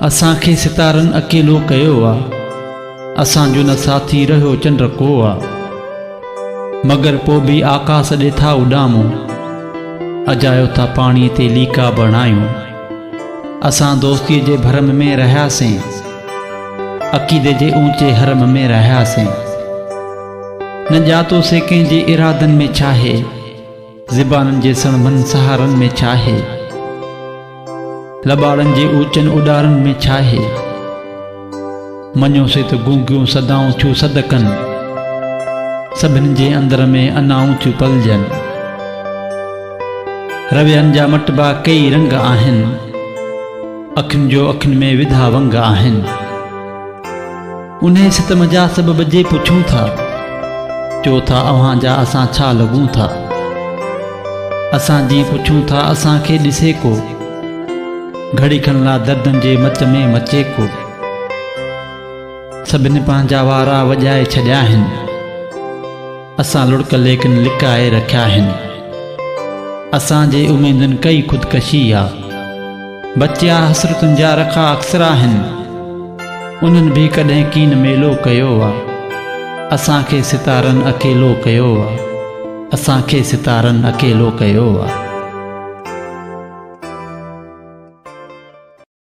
असांखे सितारनि अकेलो कयो आहे, असांजो न साथी रहियो चंड को आहे। मगर पोइ बि आकाश ॾेठा उॾामूं, अजायो था पाणी ते लीका बणायूं। असां दोस्तीअ जे भरम में रहियासीं, अक़ीदे जे ऊचे हरम में रहियासीं। न ॼातोसीं कंहिंजे इरादनि में छा आहे, ज़बाननि जे सणभनि सहारनि में छा आहे, लॿाड़नि जे ऊचनि उॾारनि में छा आहे। मञोसीं त गूंगियूं सदाऊं थियूं सदकनि, सभिनी जे अंदर में अनाऊं थियूं पलजनि। रवियनि जा मटबा कई रंग आहिनि, अखियुनि जो अखियुनि में विधा वंग आहिनि। उन सितम जा सबब जे पुछूं था, चओ था अव्हां जा असां छा लॻूं था। असां जीअं पुछूं था असांखे ॾिसे को, घड़ी खन ला दर्दनि जे मच में मचे को। सभिनी पंहिंजा वारा वॼाए छॾिया आहिनि, असां लुड़क लेकिन लिकाए रखिया आहिनि। असांजे उमेदुनि कई ख़ुदकशी आहे, बचिया हसरतुनि जा रखा अक्सर आहिनि। उन्हनि बि कॾहिं कीन मेलो कयो आहे, असांखे सितारनि अकेलो कयो आहे, असांखे सितारनि अकेलो कयो आहे।